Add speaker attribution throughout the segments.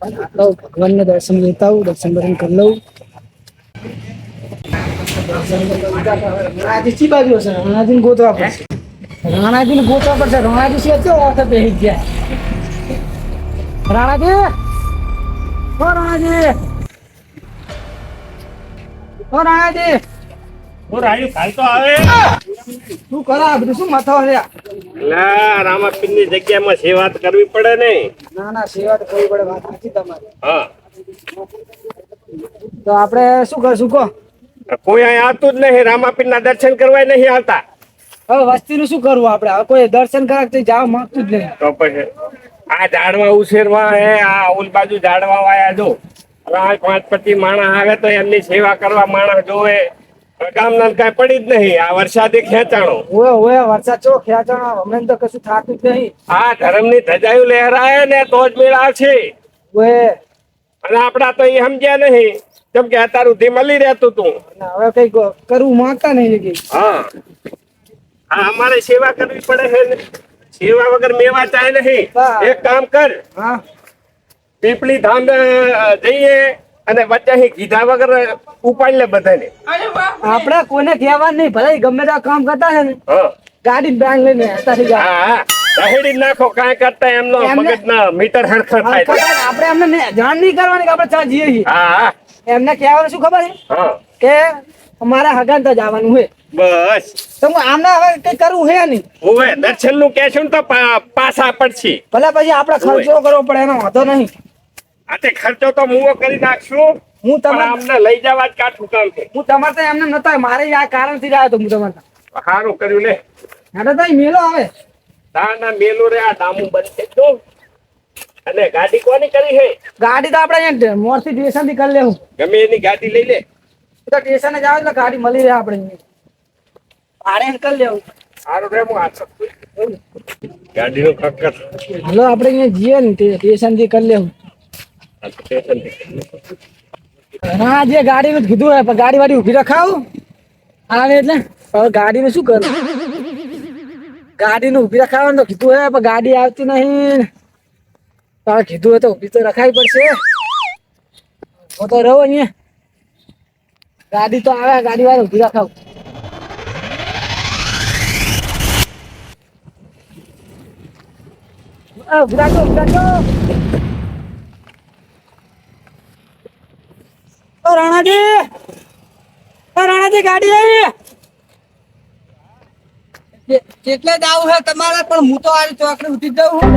Speaker 1: तो भगवान ने दर्शन लेता हूँ, दर्शन वर्शन कर लो। राणाजी बाजू हશે રાણાજી ગોતવા પડશે, રાણાજી ને ગોતવા પડશે। રાણાજી છે તો ઓથે બેહી ગયા। રાણાજી, ઓ રાણાજી, ઓ રાણાજી,
Speaker 2: ઓ રાયુ કાલ તો આવે।
Speaker 1: શું કરા બધું શું માથા છે?
Speaker 2: લા રામાપીરની જગ્યામાં સેવા તો કરવી પડે ને।
Speaker 1: ના ના સેવા તો કરવી પડે, વાત સાચી તમારી।
Speaker 2: હા
Speaker 1: તો આપણે શું કરશું કહો?
Speaker 2: કોઈ અહીં આવતું જ નહીં, રામાપીરના દર્શન કરવા નહીં આવતા।
Speaker 1: હવે વસ્તીનું શું કરવું આપણે? હવે કોઈ દર્શન કરવા તો જવા માંગતું જ નહીં।
Speaker 2: તો પછી આ ઝાડવા ઉછેરવા હે, આ ઓલ બાજુ ઝાડવા વાયા જો, આ 5-25 માણસ આવે તો એમની સેવા કરવા માણસ જોવે। ગામના કઈ પડી જ નહીં, આ વરસાદે ખેંચાણો।
Speaker 1: ઓએ ઓએ વરસાદ ચો ખેંચાણો, હમણાં તો કશું થાતું જ નહીં।
Speaker 2: આ ધર્મની ધજાયું લહેરાય ને તો જ મેળ આવશે।
Speaker 1: ઓએ
Speaker 2: અને આપડા તો એ સમજ્યા નહીં, કેમ કે અત્યાર સુધી મળી રહેતું તું।
Speaker 1: હવે કઈ કરવું માંગતા નહીં કે
Speaker 2: હા હા, અમારે સેવા કરવી પડે છે ને, સેવા વગર મેવા ચાય નહીં।
Speaker 1: હા।
Speaker 2: એક કામ કર,
Speaker 1: હા
Speaker 2: પીપળી ધામ જઈએ અને વચ્ચે કીધા વગર ઉપાડ લે બધાને।
Speaker 1: આપણે કોઈને કહેવાનું નહીં, ભલે ગમે તે કામ કરતા છે ને
Speaker 2: હા
Speaker 1: ગાડી બેંગ લઈને અત્યારથી જાય।
Speaker 2: હા, દહેડી નાખો કાંઈ કરતા એમનો મગજના મીટર હરખર થાય।
Speaker 1: આપણે એમને જાણ નહીં કરવાની કે આપણે ચા જઈએ છીએ।
Speaker 2: હા
Speaker 1: એમને કહેવાનું શું ખબર છે
Speaker 2: હા,
Speaker 1: કે અમારા હગાન તો જવાનું હોય,
Speaker 2: બસ
Speaker 1: તો આમને હવે કઈ કરવું હે નહીં।
Speaker 2: ઓવે દર્શન નું કહેશું તો પાછા પડશે।
Speaker 1: ભલે પછી આપણે ખર્ચો કરવો પડે, એનો વાંધો નહીં।
Speaker 2: આ તે ખર્ચો તો મુવો કરી નાખશું,
Speaker 1: હું
Speaker 2: પણ
Speaker 1: તમારે
Speaker 2: અમને લઈ જવા જ કાઠું કામ છે।
Speaker 1: હું તમારે ત્યાં એમને નતા, મારે આ કારણથી જ આવ્યો તો હું તમારે ત્યાં।
Speaker 2: સારું કર્યું લે।
Speaker 1: હા તો મેલો આવે
Speaker 2: ના મેલું રે, આ ડામું બંધ થઈ ગયું। અને ગાડી કોની કરી છે?
Speaker 1: ગાડી તો આપણે અહીંયા મોરથી સ્ટેશન થી કરી લેવું।
Speaker 2: ગમે એની ગાડી લઈ લે।
Speaker 1: તો સ્ટેશને જાવ એટલે ગાડી મળી રહે આપણે, ભાડે કરી લેવું।
Speaker 2: સારું રે, હું આ ગાડીનું કક્કર
Speaker 1: હાલો આપણે અહીંયા જઈએ ને તે સ્ટેશન થી કરી લેવું। હા જે ગાડીનું કીધું હોય પણ ગાડી વાડી ઉભી રખાવું આવે એટલે। હવે ગાડીનું શું કરું? ગાડીનું ઉભી રખાવાનું તો કીધું હોય પણ ગાડી આવતી નહીં। તારે કીધું હોય તો ઉભી તો રખાવી પડશે। હું તો રહું અહીંયા, ગાડી તો આવે, ગાડી વાળી ઉભી રખાવું। ઉભી રાખો, ઉભી રાખો। ઓ રાણાજી, ઓ રાણાજી ગાડી આવી। કેટલે જાવું છે તમારે? પણ હું તો આ ચોકડી ઉઠી જ જાઉં છું।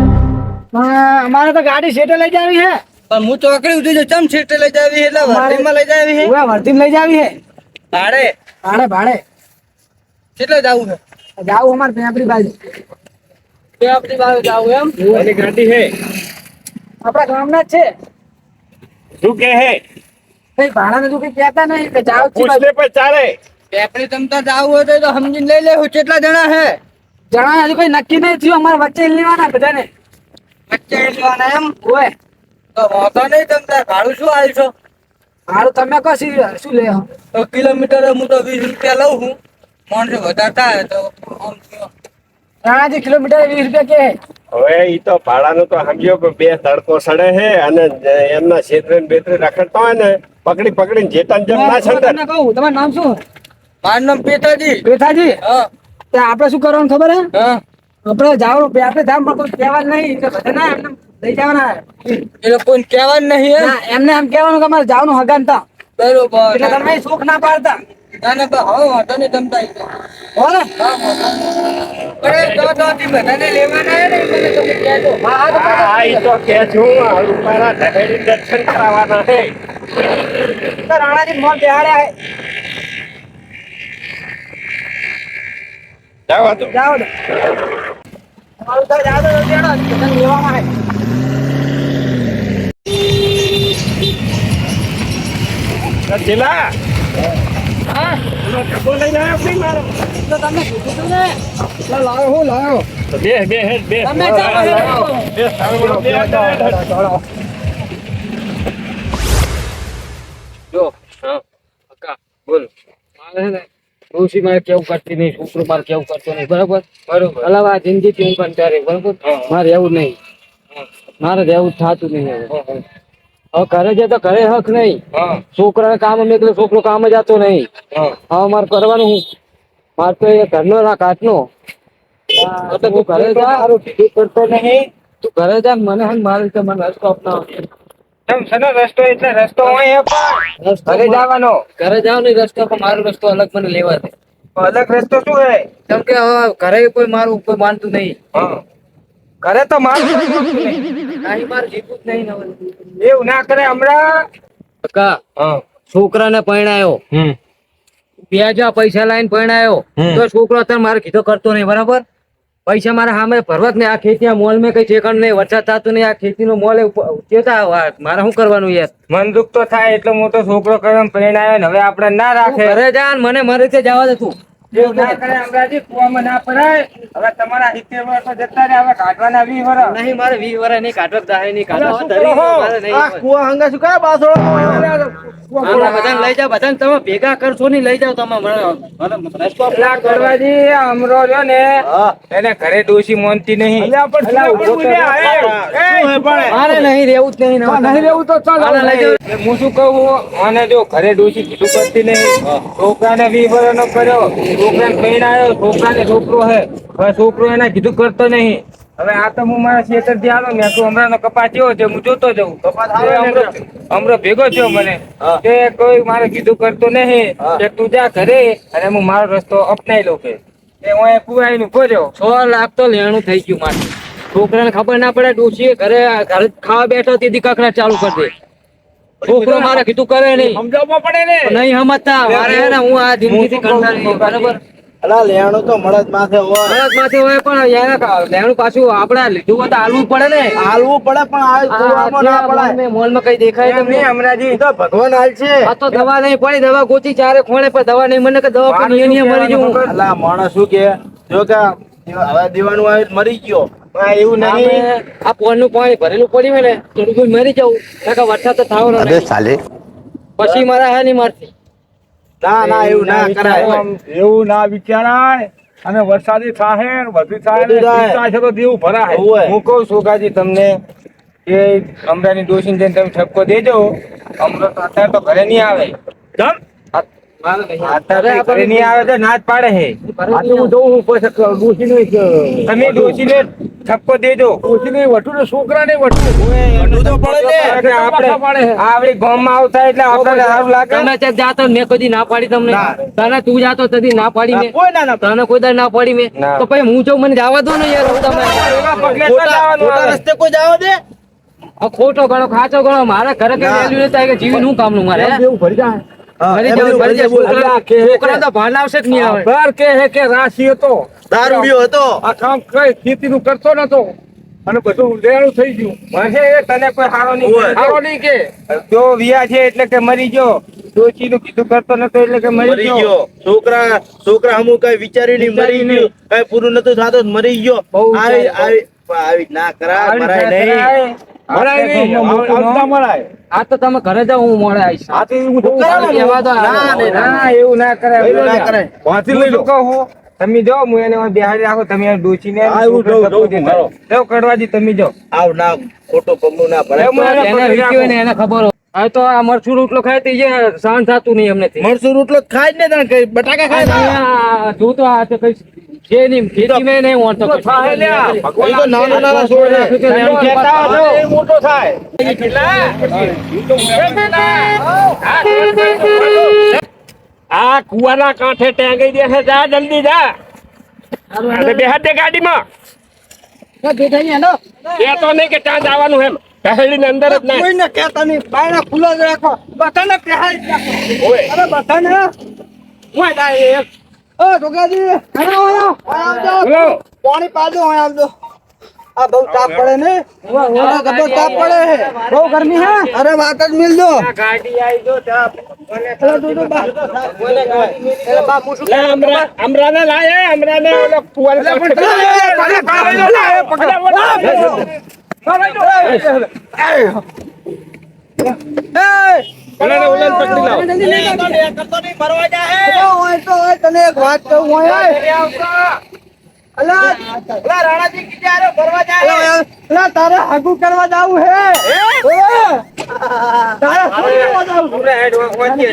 Speaker 1: હા અમારે તો ગાડી સેટે લઈ જાવી છે, પણ હું ચોકડી ઉઠી જાઉં। ચમ સેટે લઈ જાવી એટલે વર્ધીમાં લઈ જાવી છે? ઓય વર્ધીમાં લઈ જાવી છે ભાડે, ભાડે ભાડે। કેટલે જાવું છે? જાવું અમારે પેપડી બાજુ, પેપડી બાજુ જાવું એમ?
Speaker 2: એની ગાડી છે,
Speaker 1: આપણા ગામના જ છે।
Speaker 2: શું કે હે?
Speaker 1: કઈ ભાડાને તું કઈ કહેતા નહીં કે જાવ
Speaker 2: પૂછ લે પણ ચાલે।
Speaker 1: પેપડી તમતા જાવું હોય તો સમજીને લઈ લેવું। કેટલા જણા છે? જણા હજુ કઈ નક્કી નહીં થયું, અમારે વચ્ચે લેવાના બધાને, વચ્ચે લેવાના એમ હોય તો વાંધો નહીં। તમતા ભાડું શું આવીશો? ભાડું તમે કહો શું લે? તો કિલોમીટર હું તો 20 રૂપિયા લઉં છું, માણસો વધારે થાય તો રાણાજી કિલોમીટર 20 રૂપિયા કે?
Speaker 2: હવે ઈ તો ભાડાનું તો સમજ્યો કે 2 તડકો સડે છે અને એમના ક્ષેત્રે બેત્રે રખડતા હોય ને, પકડી પકડીને જેતા જેમ ના છે।
Speaker 1: તમને કહું, તમારું નામ શું? મારું નામ પેથાજી। પેથાજી, હા આપણે શું કરવાનું ખબર હે? હા આપણે જાવ આપણે ધામ પર કોઈ કહેવા નહીં, એટલે બધા ના એમને લઈ જવાના। એ લોકો કહેવાનું નહીં, એમને એમ કહેવાનું કે અમારે જવાનું હગાન તા, બરોબર? એટલે તમે શોખ ના પાડતા। ના ના હવે વાંધો નહીં તમતા હો ને। બધાને લેવાના હે ને, તમે કહેજો।
Speaker 2: હા ઈ તો કે છું, મારા દહેડી દર્શન કરાવવાના છે।
Speaker 1: રાણાજી મોલ બેહાડ્યા હે,
Speaker 2: જાવ તો
Speaker 1: જાઓ તમારું તો જાઓ તો બધાને લેવામાં હે।
Speaker 2: ચેલા
Speaker 1: હા
Speaker 2: ડબ્બો લઈને આવ્યો આપણી મારો
Speaker 1: તો તમને કીધું તું ને, લાવો હું લાવો
Speaker 2: તો બે હેડ બે
Speaker 1: તમે ચાલો
Speaker 2: બે સાવડો બે
Speaker 1: જો હા કાકા બોલ। મારે છે ને ડોશી મારે કેવું કરતી નહીં, છોકરો મારે કેવું કરતો નહીં, બરોબર બરોબર? અલાવા આ જિંદગીથી હું પણ ત્યારે બરોબર, મારે એવું નહીં, મારે એવું થતું નહીં હવે। હવે ઘરે જાય તો ઘરે હક નહીં.
Speaker 2: હા
Speaker 1: છોકરાને કામ મેકલે છોકરો કામ જતો નહીં.
Speaker 2: હા
Speaker 1: હવે મારે કરવાનું શું? મારે તો એ ઘરનો ના કાચનો. એટલે તું ઘરે જા.
Speaker 2: મારું કીધું કરતો નહીં.
Speaker 1: તું ઘરે જા ને મને હે ને મારી રીતે મને રસ્તો અપનાવ.
Speaker 2: તમ સનો રસ્તો એટલે રસ્તો હોય પણ
Speaker 1: રસ્તો
Speaker 2: ઘરે જવાનો.
Speaker 1: ઘરે જાવ ને રસ્તો પણ મારો રસ્તો અલગ મને લેવા દે.
Speaker 2: અલગ રસ્તો શું હે?
Speaker 1: કેમ કે હવે ઘરે કોઈ મારું કોઈ માનતું નહીં.
Speaker 2: હા ઘરે તો મારું
Speaker 1: નહીં મારે જીતવું જ નહીં ને હવે.
Speaker 2: એવું ના કરે હમણાં.
Speaker 1: કાકા
Speaker 2: હા
Speaker 1: છોકરાને પરણાયો. 2000 પૈસા લાઈન પરણાયો. તો છોકરો અત્યારે મારે કીધો કરતો નહીં બરાબર. પૈસા મારા સામે ભરવા જ નહીં. આ ખેતી મોલ મેં કઈ ઠેકાણ નહીં. વરસાદ થતો નહીં. આ ખેતીનો મોલ ચેતા મારે શું કરવાનું યાર?
Speaker 2: મન દુઃખ તો થાય એટલો મોટો છોકરો કર્યો પ્રેરણાયો ને હવે આપણે ના રાખે.
Speaker 1: ઘરે જા ને મને મારી રીતે જવા દે તું.
Speaker 2: એવું ના કરે અમરાજી કુવામાં ના પડાય. હવે તમારા 70 વર્ષ તો જતા રહ્યા હવે કાઢવાના 20 વર્ષ.
Speaker 1: નહીં મારે 20 વર્ષ નહીં કાઢવા દાહે નહીં
Speaker 2: અલા,
Speaker 1: કાઢવા
Speaker 2: શું
Speaker 1: ધરી
Speaker 2: કરો?
Speaker 1: મારે નહીં.
Speaker 3: આ કુવા હંગા શું કરે બાસળો?
Speaker 1: આના બધાને લઈ જાઓ. બધાને તમે ભેગા કરશો નહીં લઈ જાઓ તમે મને રસ્તો
Speaker 2: અલા, કરવાજી આ અમરો રહ્યો ને એને ઘરે ડોશી મોનતી નહીં. અલા, ઊભો તો રહે.
Speaker 1: મારે નહીં રહેવું જ નહીં.
Speaker 3: નહીં રહેવું તો ચાલ.
Speaker 1: આને લઈ જાઓ.
Speaker 2: એટલે હું શું કહું અને જો ઘરે ડોશી કીધું કરતી નહીં. છોકરાને 20 વર્ષનો કર્યો. છોકરાને પરણાયો. છોકરાને છોકરો હે. હવે છોકરો એના કીધું કરતો નહીં. હવે આ તો હું મારા ખેતરથી આલો ને તું હમણાંનો કપાસ જેવો છે હું જોતો જઉં. અમરો ભેગો થયો મને કે કોઈ મારે કીધું કરતો નહીં કે તું જા ઘરે અને હું મારો રસ્તો અપનાવી લઉં કે હું કુવાઈ નું ભર્યો.
Speaker 1: 6 લાખ તો લેણું થઈ ગયું મારે. છોકરાને ખબર ના પડે ડોશી ઘરે ઘરે ખાવા બેઠો તેથી કકડા ચાલુ કરી દે. છોકરો મારે કીધું કરે નહીં.
Speaker 2: સમજાવવા પડે ને.
Speaker 1: નહીં સમજતા મારે હે ને હું આ જિંદગીથી કરતા નહીં બરાબર.
Speaker 3: અલા લેણું તો મળદ માથે હોય.
Speaker 1: ફરજ માથે હોય પણ યાર લેણું પાછું આપણે લીધું હોય તો હાલવું પડે ને.
Speaker 3: હાલવું પડે પણ આ કુવામાં ના પડાય.
Speaker 1: મોલમાં કઈ દેખાય
Speaker 2: એમ નહીં
Speaker 1: તમને?
Speaker 2: હમણાંજી.
Speaker 3: એ તો ભગવાન હાલ છે.
Speaker 1: આ તો દવા નહીં પડી. દવા ગોતી ચારે ખોણે પર દવા નહીં મને કે દવા પર નિયમ મરી જવું.
Speaker 3: અલા માણસ શું કે જો કે હવે દીવાનું આવે તો મરી ગયો.
Speaker 2: હા, એવું નહીં.
Speaker 1: આ પોળનું પાણી ભરેલું પડ્યું હોય ને થોડું કોઈ મરી જવું. કાકા વરસાદ તો થવાનો નહીં. પછી મારા હે નહીં મારતી.
Speaker 3: ના ના એવું ના કરાય.
Speaker 4: એવું ના વિચારાય અને વરસાદી થાહે ને બધું થાય ને
Speaker 3: બધું થાય.
Speaker 4: ચિંતા છે તો દેવું ભરાય.
Speaker 3: હોય.
Speaker 2: હું કહું સોગાજી તમને કે અમરાની ડોશીને જઈને તમે ઠપકો દેજો. અમરો તો અત્યારે તો ઘરે નહીં આવે.
Speaker 4: કેમ?
Speaker 1: મારે નહીં.
Speaker 2: અત્યારે ઘરે નહીં આવે તો ના જ પાડે છે.
Speaker 4: આ તો હું જોઉં પછી ડોશીને
Speaker 2: તમે ડોશીને ઠપકો દેજો.
Speaker 4: ડોશીને વટું ને છોકરાને વટું.
Speaker 3: વટવું તો પડે ને.
Speaker 2: એટલે આપણે આ આપણી ગામમાં આવતા એટલે આપણને સારું લાગે.
Speaker 1: તમે ત્યાં જાતો મેં કદી ના પાડી તમને.
Speaker 3: ના.
Speaker 1: તને તું જાતો તદી ના પાડી મેં.
Speaker 3: કોઈ ના ના
Speaker 1: તને કોઈ દર ના પાડી મેં.
Speaker 2: ના.
Speaker 1: તો પછી હું જો મને જવા દો ને યાર. હું તમે
Speaker 2: એવા પગલે તો
Speaker 3: ખોટા
Speaker 2: જવાનું
Speaker 3: ખોટા
Speaker 2: આવે.
Speaker 3: રસ્તે કોઈ જાવ દે.
Speaker 1: આ ખોટો ગણો ખાચો ગણો મારા ઘરે કઈ
Speaker 3: ના.
Speaker 1: વેલ્યુ નથી. કે જીવી નું કામનું મારે હે?
Speaker 4: એવું ભરી જાય.
Speaker 1: ભરી
Speaker 3: એમ
Speaker 1: જાવ,
Speaker 3: એવું
Speaker 1: ભરી જાવ.
Speaker 3: બોલ.
Speaker 4: અલ્યા, કે-
Speaker 1: છોકરા તો ભાન આવશે કે નહીં આવે?
Speaker 4: બાર કે હે કે રાશિ હતો
Speaker 3: દારૂડિયો હતો.
Speaker 4: આ કામ કઈ ખેતીનું કરતો નતો અને બધું લેણું થઈ ગયું.
Speaker 2: મને એ તને કોઈ હારો નહીં
Speaker 3: ઓય.
Speaker 2: કરે.
Speaker 4: સારો નહીં કે
Speaker 2: જો વિયા છે એટલે કે મરી ગયો. ડોશીનું કીધું કરતો નતો એટલે કે મરી
Speaker 3: મરી
Speaker 2: ગયો.
Speaker 3: ગયો. છોકરા હમું કઈ વિચાર્યું નહીં મરી ગયું. કઈ પૂરું નતું થતું તો મરી ગયો.
Speaker 2: બહુ
Speaker 3: આવી
Speaker 2: વિચાર્યું.
Speaker 3: આવી ના કરાય
Speaker 2: આવી
Speaker 3: મરાય
Speaker 2: રીતે
Speaker 3: નહીં.
Speaker 2: કરાય.
Speaker 4: મળાય નહીં આવતા મળાય.
Speaker 1: આ તો તમે ઘરે જાઓ હું મોડે આવીશ.
Speaker 4: આ તો હું જોઉં
Speaker 3: કરાય
Speaker 4: છું.
Speaker 3: ને.
Speaker 1: કહેવા દો.
Speaker 3: ના, નહીં,
Speaker 2: ના એવું ના કરાય.
Speaker 3: એવું ના કરાય.
Speaker 4: વાંચી
Speaker 2: હું
Speaker 4: લઈ લો.
Speaker 2: શું કહું? તમે જાઓ હું એને બિહારી રાખો. તમે આ ડોશીને
Speaker 4: હા, એવું જોઉં, જોઉં, મારો.
Speaker 2: જાઓ કડવાજી તમે જાઓ.
Speaker 3: આવ ના ખોટો પગલું ના ભરાય.
Speaker 2: હું એને
Speaker 1: એને
Speaker 2: પકડી
Speaker 1: વીત્યું હોય ને
Speaker 2: રાખું.
Speaker 1: એને ખબર હોય. હવે તો આ મરચું રોટલો ખાય તો જે સહન થતું નહીં એમનેથી.
Speaker 3: મરસું રોટલો ખાય જ ને તને કઈ બટાકા ખાય ને.
Speaker 1: આ જો તો આ તો કઈ જે નહીં ખેતી મેં નહીં વાંચતો કઈ.
Speaker 4: થાય લ્યા.
Speaker 3: એ તો નાના નાના છોડ છે.
Speaker 1: કે લેણું
Speaker 2: કહેતા
Speaker 1: પાછું.
Speaker 2: હો.
Speaker 4: એ મોટો થાય. આ કુવાના કાંઠે ટેંગાઈ દે છે. જા જલ્દી જા. અને બેહાડ દે ગાડીમાં. એ તો નહીં કે ત્યાં જવાનું એમ પહેલી અંદર જ નહીં.
Speaker 3: કોઈને કહેતા નહીં. બાયણા ખુલ્લા જ રાખો. બધાને પહેરાઈ જ રાખો.
Speaker 4: ઓય.
Speaker 3: અરે બધાને ઓય ના એક. ઓ ટોકાજી આવો આવજો.
Speaker 4: બોલો.
Speaker 3: પાણી પાજો અહીં આવજો. આ બહુ તાપ પડે ને. અરે જબર તાપ પડે છે. બહુ ગરમી હે. અરે વાત જ મિલ દો.
Speaker 2: આ ગાડી આવી જો ત્યાં
Speaker 3: અરે તું તો બા. અરે બા હું શું
Speaker 2: લે અમરાને લાય અમરાને ઓલો કુવાને
Speaker 3: તને એક વાત કહું હોય. અલા
Speaker 2: અલા રાણાજી કીધે આરે ફરવા જાય
Speaker 3: અલા તારે હગું કરવા જાવું હે ઓય તારે હગું કરવા જાવું
Speaker 2: પૂરે હેડ વાંચી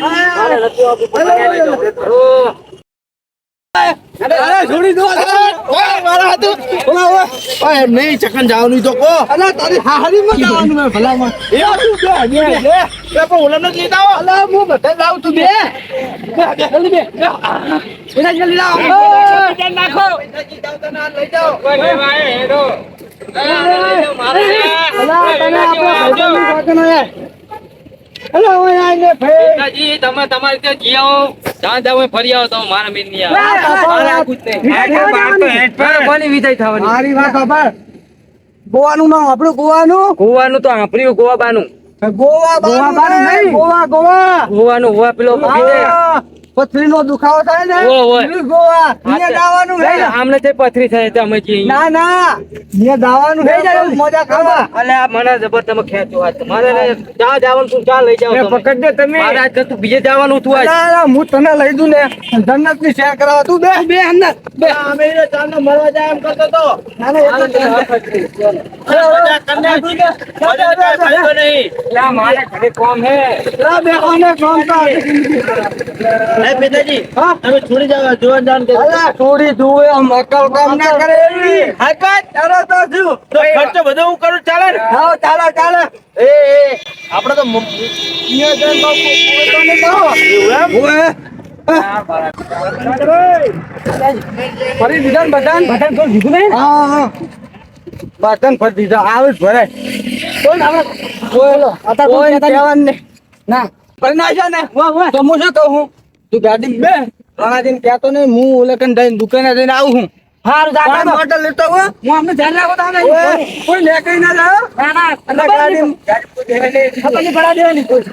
Speaker 3: અરે છોડી દો મારા હાથ ઓય નહીં ચકન જવાનું તો કો અલા તારી હારીમાં જવાનું મે ભલામાં એ તું બે પણ ઓલા નથી લેતા આવો અલા હું બધા જાઉં તું બે જલ્દી બે એના જલ્દી લાવ
Speaker 4: નાખો
Speaker 3: પૈસાજી જાવ તો ના લઈ જાઓ
Speaker 2: કોઈ લેવા આય હેડો
Speaker 3: અલા તને આપણા ભાઈબંધની વાતનો હે અલા ઓય આને ભાઈ
Speaker 1: જી તમે તમારી રીતે જી આવો જ્યાં જાવ ફરી આવો તો મારા મેન નહીં આવે
Speaker 3: મારે
Speaker 1: આવું જ નહીં
Speaker 2: હેડ બાર તો હેડ પર
Speaker 1: કોની વિદાય થવાની
Speaker 3: મારી વાત ખબર ગોવાનું નામ આપણું ગોવાનું
Speaker 1: ગોવાનું તો સાંભળ્યું ગોવા બાનું
Speaker 3: ગોવા બાનું નહીં ગોવા
Speaker 1: ગોવાનું ગોવા પેલો
Speaker 3: પથરી નો દુખાવો થાય ને
Speaker 1: ઓય, ઓય.
Speaker 3: ઈ ગોવા અહીંયા જવાનું હે
Speaker 1: આમને તે પથરી થાય તો અમે જઈએ
Speaker 3: ના ના અહીંયા જવાનું હે મજા કરવા
Speaker 1: અલે આ મને જબર તમે ખેંચો હાથ મારે જ્યાં જવાનું તું ત્યાં લઈ જાવ તમે.
Speaker 2: પકડજો તમે
Speaker 1: મારે આજ તું બીજે જવાનું તું આજ
Speaker 3: ના, ના, હું તને લઈ દઉં ને જન્નત ની શેર કરાવવા તું બે બે અંદર બે અમે ચાંદો મરવા જાય એમ કરતો તો ના ના એક જ
Speaker 1: લા, મારે ઘરે કામ હે
Speaker 3: લા બે કોને કામ કર
Speaker 2: પિતાજી
Speaker 3: હા
Speaker 2: તમે છોડી જાવ જોવા જાન કે
Speaker 3: અલા છોડી દુએ આમ અકલ કામ ના કરે એવી
Speaker 2: હાકત
Speaker 3: તારો તો શું
Speaker 2: તો ખર્ચો બધો હું કરું ચાલે ને
Speaker 3: હા ચાલો ચાલો એ આપણે તો અહીંયા જઈને બાપુ તો ને કહો ઓએ ફરી દીધા બટન બટન તો દીધું નહીં હા હા બટન ફરી દીધા આવે જ ભરાય કોણ આવે બોલો આતા કોઈ કહેવાનું નહીં ના ફરી નાખ્યા ને તો હું શું કહું તું ગાડી બે રાણાજીને કહેતો નહીં હું ઓલેકન જઈને દુકાને જઈને આવું હું
Speaker 1: હારું
Speaker 3: પાણી બોટલ લેતો હું અમને ધ્યાન રાખો તમે કોઈ લે કઈ ના જાઓ
Speaker 1: ના ના
Speaker 3: ગાડી ખબર નહીં પડા દેવાની કોઈ